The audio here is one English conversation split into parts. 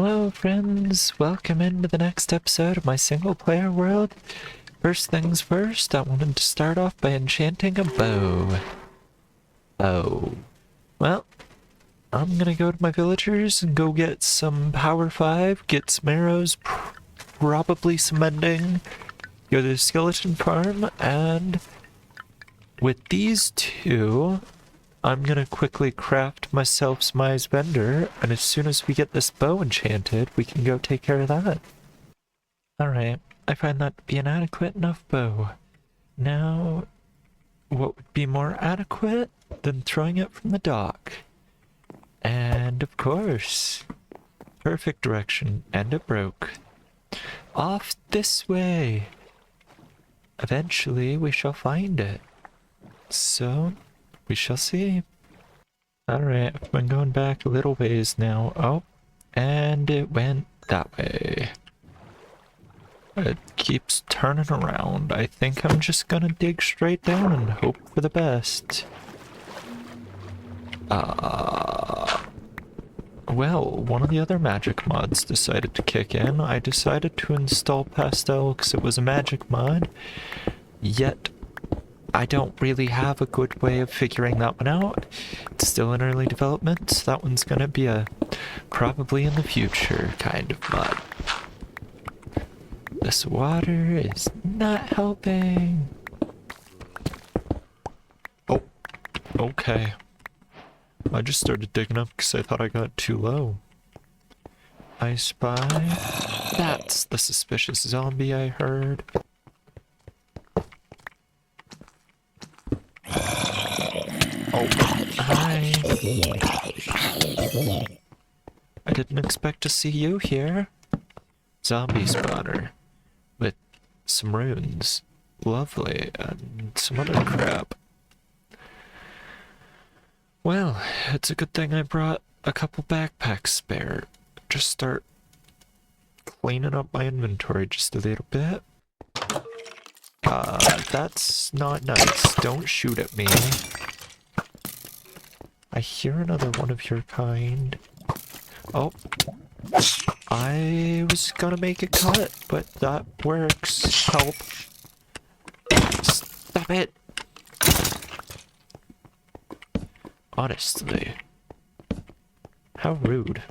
Hello friends, welcome into the next episode of my single player world. First things first, I wanted to start off by enchanting a bow. Well, I'm gonna go to my villagers and go get some power 5, get some arrows, probably some mending, go to the skeleton farm, and with these two, I'm gonna quickly craft myself some Eyes Bender, and as soon as we get this bow enchanted, we can go take care of that. Alright, I find that to be an adequate enough bow. Now, what would be more adequate than throwing it from the dock? And of course, perfect direction, and it broke. Off this way! Eventually, we shall find it. So, we shall see. Alright, I've been going back a little ways now. Oh, and it went that way. It keeps turning around. I think I'm just gonna dig straight down and hope for the best. Well, one of the other magic mods decided to kick in. I decided to install Pastel because it was a magic mod, yet I don't really have a good way of figuring that one out. It's still in early development. That one's gonna be a probably in the future kind of mod. This water is not helping. Oh, okay. I just started digging up because I thought I got too low. I spy. That's the suspicious zombie I heard. Oh, hi. I didn't expect to see you here. Zombie spawner. With some runes. Lovely. And some other crap. Well, it's a good thing I brought a couple backpacks spare. Just start cleaning up my inventory just a little bit. That's not nice. Don't shoot at me. I hear another one of your kind. Oh. I was gonna make a cut, but that works. Help. Stop it! Honestly. How rude.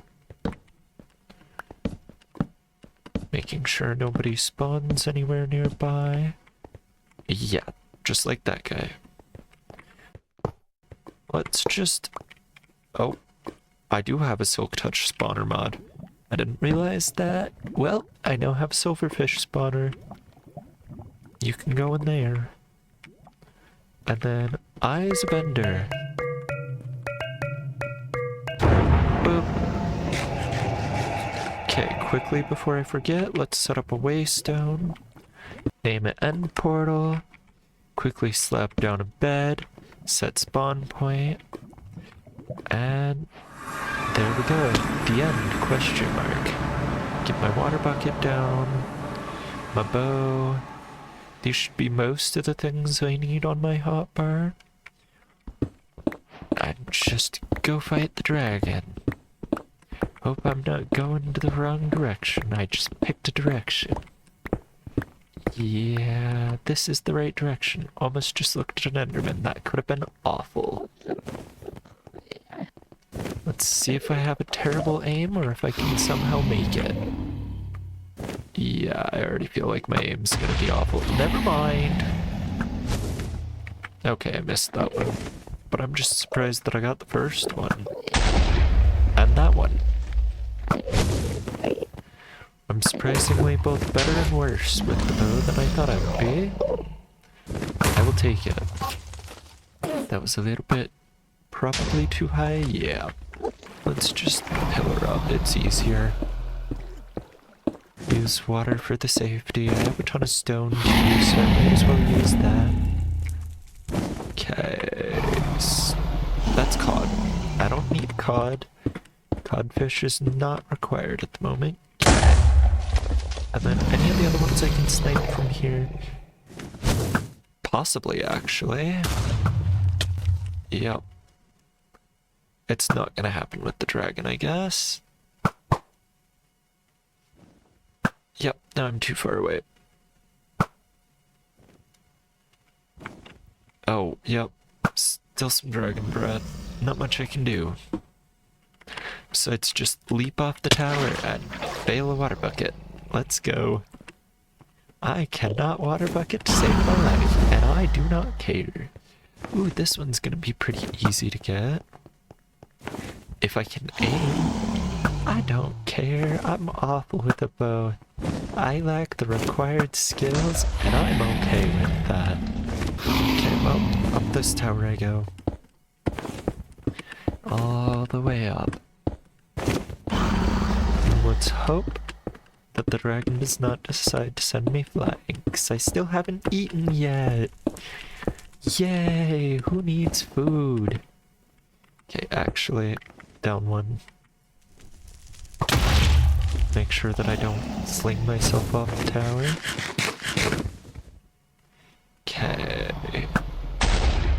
Making sure nobody spawns anywhere nearby. Yeah, just like that guy. Let's just... Oh, I do have a Silk Touch spawner mod. I didn't realize that. Well, I now have a Silverfish spawner. You can go in there. And then Eyes Bender. Boop. Okay, quickly before I forget, let's set up a waystone. Name it End Portal. Quickly slap down a bed. Set spawn point. And there we go. The end, question mark. Get my water bucket down. My bow. These should be most of the things I need on my hotbar. And just go fight the dragon. Hope I'm not going to the wrong direction. I just picked a direction. Yeah, this is the right direction. Almost just looked at an Enderman. That could have been awful. Let's see if I have a terrible aim or if I can somehow make it. Yeah, I already feel like my aim's gonna be awful. Never mind. Okay, I missed that one. But I'm just surprised that I got the first one. And that one. I'm surprisingly both better and worse with the bow than I thought I would be. I will take it. That was a little bit probably too high, yeah. Let's just pillar up, it's easier. Use water for the safety. I have a ton of stone too, so I might as well use that. Okay. That's cod. I don't need cod. Codfish is not required at the moment. And then any of the other ones I can snipe from here. Possibly, actually. Yep. It's not gonna happen with the dragon, I guess. Yep, now I'm too far away. Oh, yep. Still some dragon breath. Not much I can do. Besides just leap off the tower and bail a water bucket. Let's go. I cannot water bucket to save my life, and I do not care. Ooh, this one's gonna be pretty easy to get. If I can aim. I don't care. I'm awful with a bow. I lack the required skills, and I'm okay with that. Okay, well, up this tower I go. All the way up. And let's hope that the dragon does not decide to send me flying, because I still haven't eaten yet. Yay! Who needs food? Okay, actually, down one. Make sure that I don't sling myself off the tower. Okay.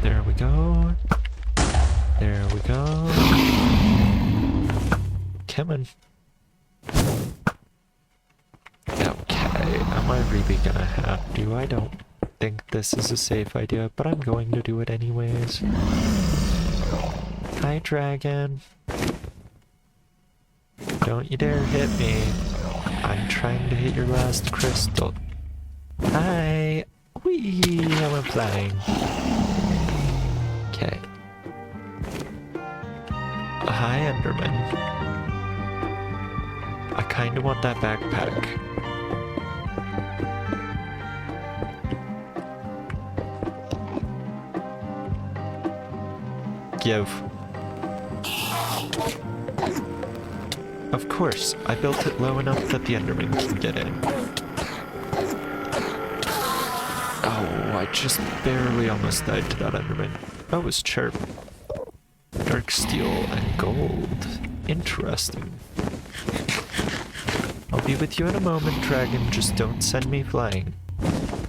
There we go. There we go. Come on. Okay, am I really gonna have to? I don't think this is a safe idea, but I'm going to do it anyways. Hi, dragon. Don't you dare hit me. I'm trying to hit your last crystal. Hi! Whee! I went flying. Okay. Hi, Enderman. I kinda want that backpack. Give. Of course, I built it low enough that the Enderman can get in. Oh, I just barely almost died to that Enderman. That was chirp. Dark steel and gold. Interesting. I'll be with you in a moment, dragon. Just don't send me flying.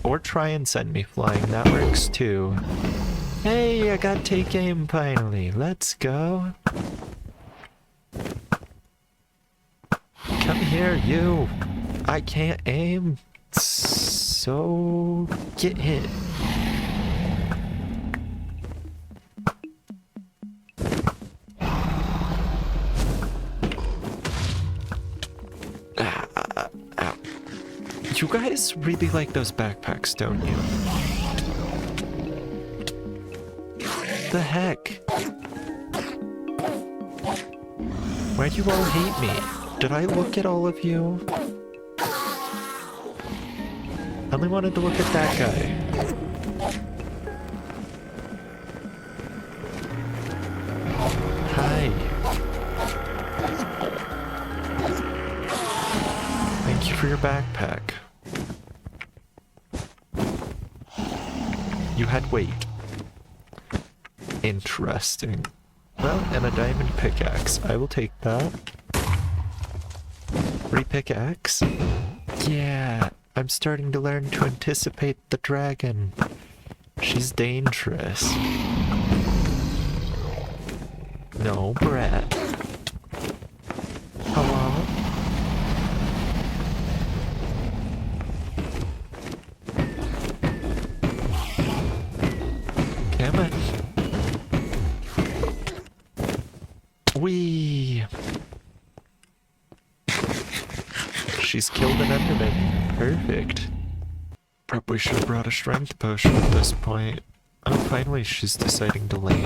Or try and send me flying. That works too. Hey, I got take aim finally. Let's go. Come here, you. I can't aim. So get hit. Ow. You guys really like those backpacks, don't you? The heck? Why do you all hate me? Did I look at all of you? I only wanted to look at that guy. Hi. Thank you for your backpack. You had weight. Interesting. Well, and a diamond pickaxe. I will take that. Free pickaxe. Yeah, I'm starting to learn to anticipate the dragon. She's dangerous. No, Brett. Hello? Damn it. Whee! She's killed an Enderman. Perfect. Probably should have brought a strength potion at this point. Oh, finally she's deciding to land.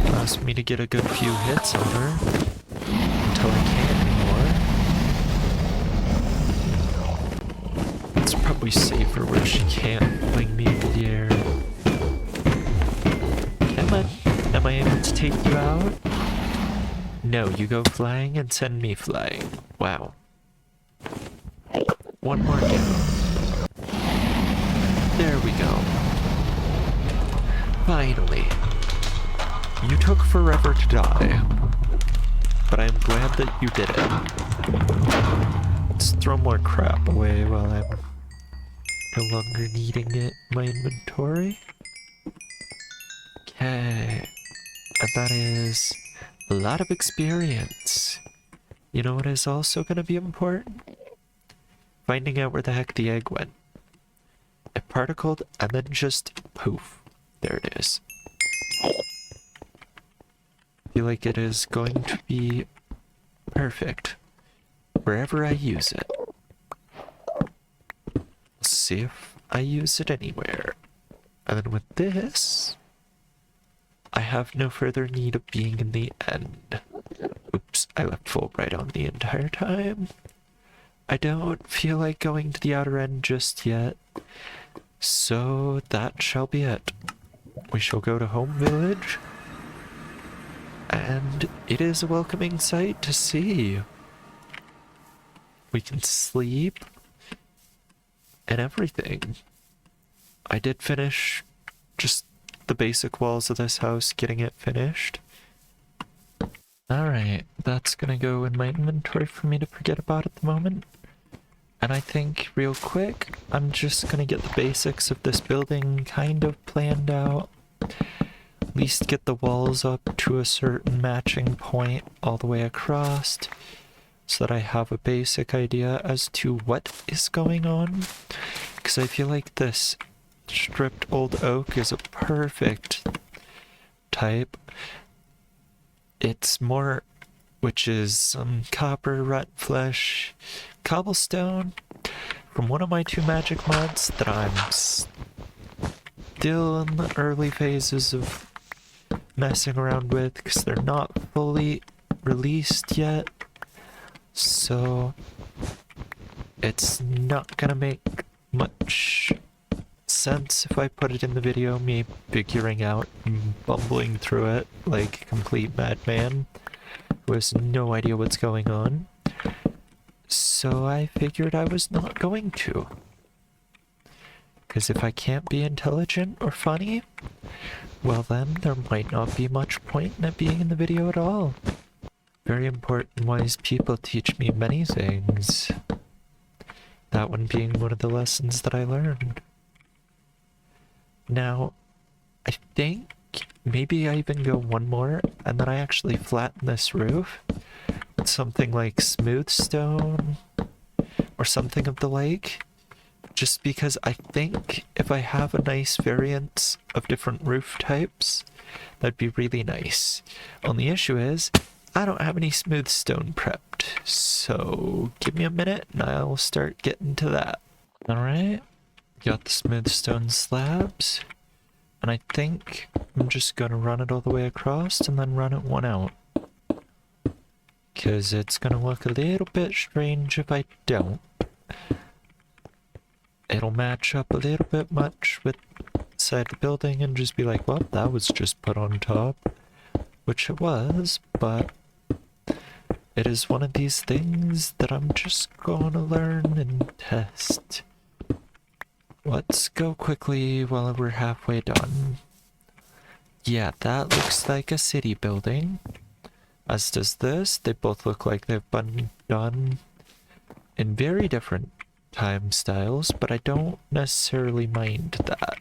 Allows me to get a good few hits on her. Until I can't anymore. It's probably safer where she can't fling me into the air. Am I able to take you out? No, you go flying and send me flying. Wow. One more down. There we go. Finally. You took forever to die. But I'm glad that you did it. Let's throw more crap away while I'm no longer needing it in my inventory. Okay. And that is a lot of experience. You know what is also gonna be important? Finding out where the heck the egg went. It particled and then just poof. There it is. I feel like it is going to be perfect wherever I use it. Let's see if I use it anywhere. And then with this, I have no further need of being in the end. Oops, I left Fulbright on the entire time. I don't feel like going to the outer end just yet, so that shall be it. We shall go to Home Village, and it is a welcoming sight to see. We can sleep and everything. I did finish just the basic walls of this house, getting it finished. Alright, that's gonna go in my inventory for me to forget about at the moment. And I think, real quick, I'm just gonna get the basics of this building kind of planned out. At least get the walls up to a certain matching point all the way across, so that I have a basic idea as to what is going on. Because I feel like this stripped old oak is a perfect type. It's more, which is some copper, rut flesh, cobblestone from one of my 2 magic mods that I'm still in the early phases of messing around with because they're not fully released yet. So it's not gonna make much sense if I put it in the video, me figuring out and bumbling through it like a complete madman who has no idea what's going on. So I figured I was not going to. Because if I can't be intelligent or funny, well then there might not be much point in it being in the video at all. Very important wise people teach me many things. That one being one of the lessons that I learned. Now, I think maybe I even go one more and then I actually flatten this roof with something like smooth stone or something of the like. Just because I think if I have a nice variance of different roof types, that'd be really nice. Only issue is, I don't have any smooth stone prepped, so give me a minute and I'll start getting to that. Alright, got the smooth stone slabs, and I think I'm just gonna run it all the way across and then run it one out. Because it's gonna look a little bit strange if I don't. It'll match up a little bit much with the side of the building and just be like, well, that was just put on top. Which it was, but it is one of these things that I'm just gonna learn and test. Let's go quickly while we're halfway done. Yeah, that looks like a city building. As does this. They both look like they've been done in very different time styles, but I don't necessarily mind that.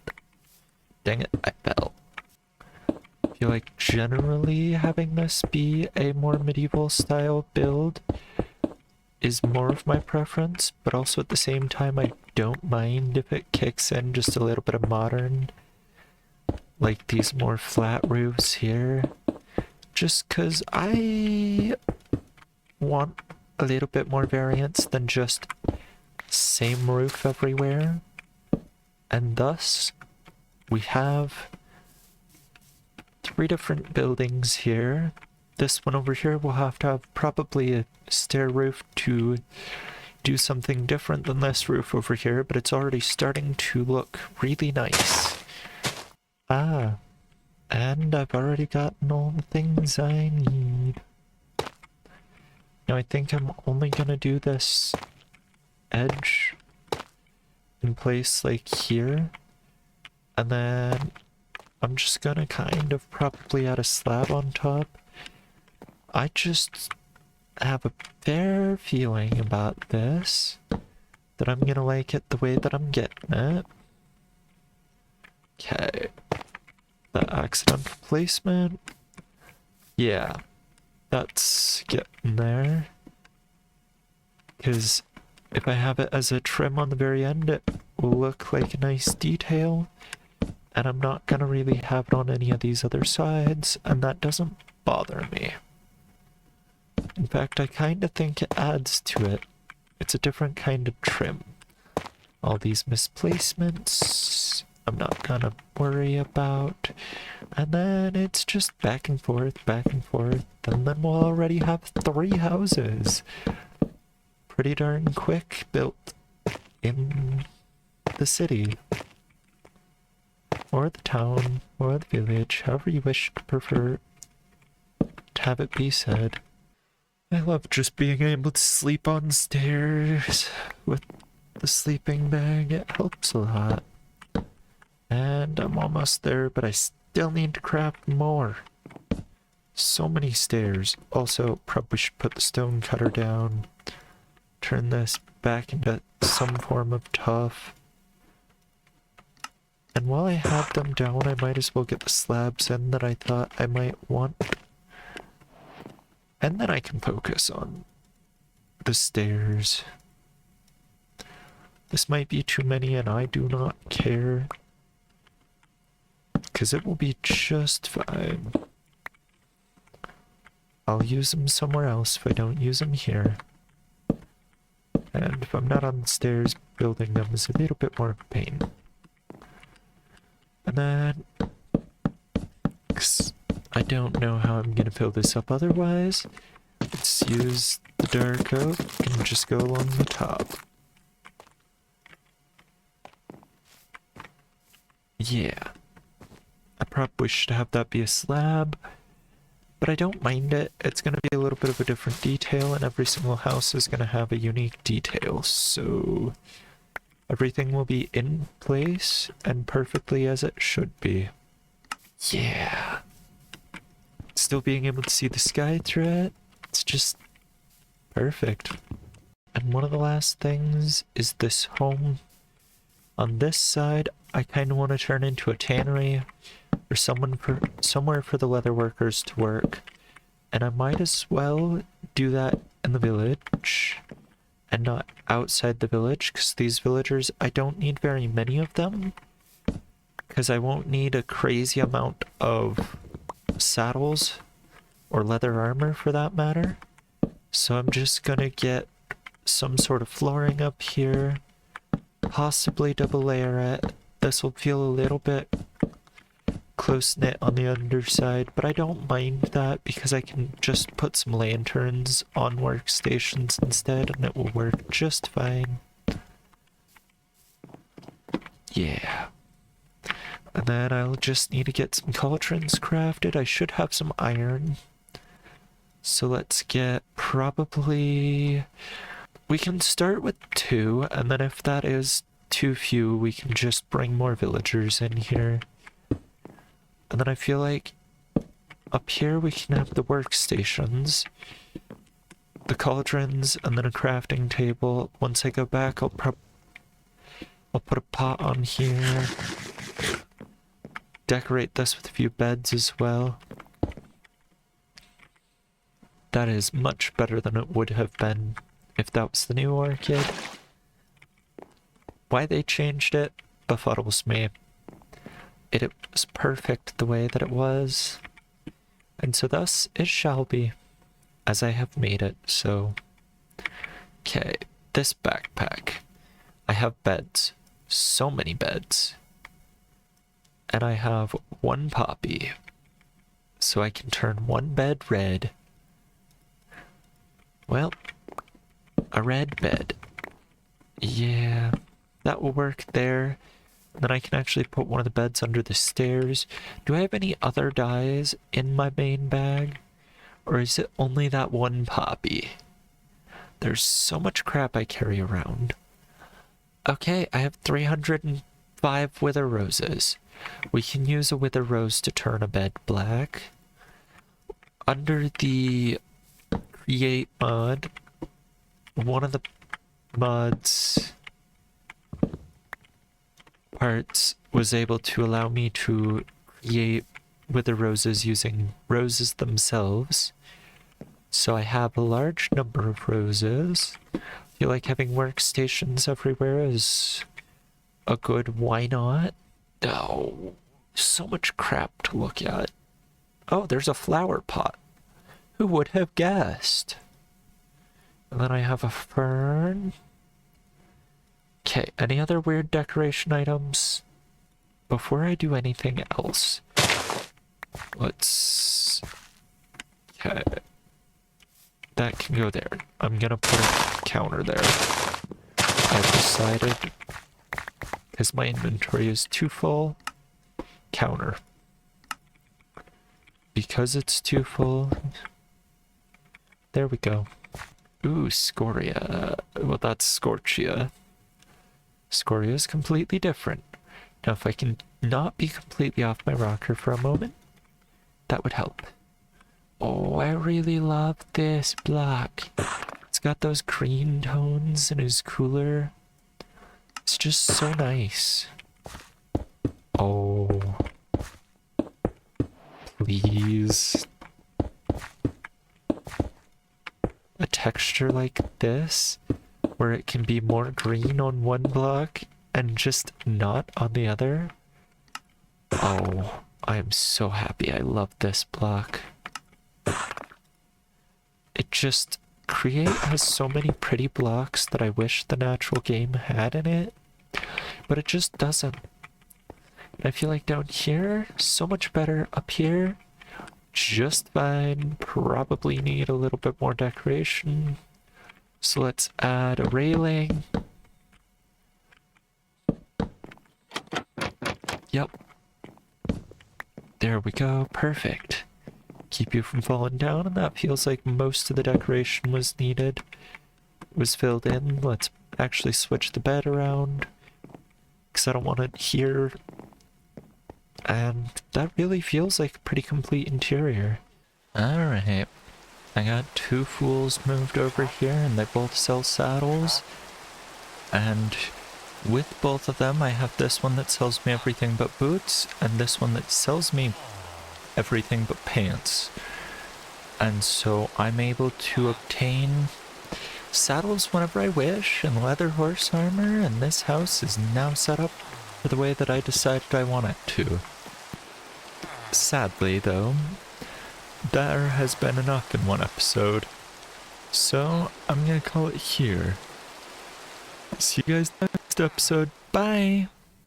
Dang it, I fell. I feel like generally having this be a more medieval style build is more of my preference, but also at the same time I don't mind if it kicks in just a little bit of modern, like these more flat roofs here, just cause I want a little bit more variance than just same roof everywhere. And thus we have 3 different buildings here. This one over here will have to have probably a stair roof to do something different than this roof over here, but it's already starting to look really nice. Ah, and I've already gotten all the things I need. Now I think I'm only gonna do this edge in place like here, and then I'm just gonna kind of probably add a slab on top. I just have a fair feeling about this, that I'm gonna like it the way that I'm getting it. Okay. The accidental placement. Yeah. That's getting there. Because if I have it as a trim on the very end, it will look like a nice detail. And I'm not gonna really have it on any of these other sides, and that doesn't bother me. In fact, I kind of think it adds to it. It's a different kind of trim. All these misplacements, I'm not gonna worry about. And then it's just back and forth, and then we'll already have 3 houses. Pretty darn quick, built in the city. Or the town, or the village, however you wish to prefer to have it be said. I love just being able to sleep on stairs with the sleeping bag. It helps a lot. And I'm almost there, but I still need to craft more. So many stairs. Also, probably should put the stone cutter down. Turn this back into some form of tuff. And while I have them down, I might as well get the slabs in that I thought I might want. And then I can focus on the stairs. This might be too many and I do not care. Because it will be just fine. I'll use them somewhere else if I don't use them here. And if I'm not on the stairs, building them is a little bit more of a pain. And then, 'cause I don't know how I'm gonna fill this up otherwise, let's use the dark oak and just go along the top. Yeah. I probably should have that be a slab, but I don't mind it. It's gonna be a little bit of a different detail, and every single house is gonna have a unique detail, so everything will be in place and perfectly as it should be. Yeah. Still being able to see the sky through it, it's just perfect. And one of the last things is this home. On this side, I kind of want to turn into a tannery or somewhere for the leather workers to work. And I might as well do that in the village and not outside the village, because these villagers, I don't need very many of them, because I won't need a crazy amount of saddles or leather armor for that matter. So I'm just gonna get some sort of flooring up here, possibly double layer it. This will feel a little bit close-knit on the underside, but I don't mind that because I can just put some lanterns on workstations instead and it will work just fine. Yeah. And then I'll just need to get some cauldrons crafted. I should have some iron. So let's get probably... We can start with 2, and then if that is too few, we can just bring more villagers in here. And then I feel like up here we can have the workstations, the cauldrons, and then a crafting table. Once I go back, I'll put a pot on here. Decorate this with a few beds as well. That is much better than it would have been if that was the new orchid. Why they changed it befuddles me. It was perfect the way that it was. And so thus it shall be, as I have made it, so... Okay, this backpack. I have beds. So many beds. And I have 1 poppy. So I can turn 1 bed red. Well, a red bed. Yeah, that will work there. Then I can actually put one of the beds under the stairs. Do I have any other dyes in my main bag? Or is it only that 1 poppy? There's so much crap I carry around. Okay, I have 305 wither roses. We can use a wither rose to turn a bed black. Under the create mod, one of the mods parts was able to allow me to create wither roses using roses themselves. So I have a large number of roses. feel like having workstations everywhere is a good why not. Oh, so much crap to look at. Oh, there's a flower pot. Who would have guessed? And then I have a fern. Okay, any other weird decoration items? Before I do anything else, let's... Okay. That can go there. I'm gonna put a counter there. I've decided, because my inventory is too full, counter. Because it's too full, there we go. Ooh, Scoria. Well, that's Scorchia. Scoria is completely different. Now, if I can not be completely off my rocker for a moment, that would help. Oh, I really love this block. It's got those green tones and is cooler. It's just so nice. Oh. Please. A texture like this, where it can be more green on one block and just not on the other. Oh, I am so happy. I love this block. It just, Create has so many pretty blocks that I wish the natural game had in it, but it just doesn't. And I feel like down here, so much better. Up here, just fine. Probably need a little bit more decoration. So let's add a railing. Yep. There we go. Perfect. Keep you from falling down, and that feels like most of the decoration was needed. Was filled in. Let's actually switch the bed around, because I don't want it here. And that really feels like a pretty complete interior. Alright. I got two fools moved over here, and they both sell saddles. And with both of them, I have this one that sells me everything but boots, and this one that sells me everything but pants. And so I'm able to obtain saddles whenever I wish, and leather horse armor, and this house is now set up for the way that I decided I want it to. Sadly, though, there has been enough in one episode, so I'm gonna call it here. See you guys next episode. Bye!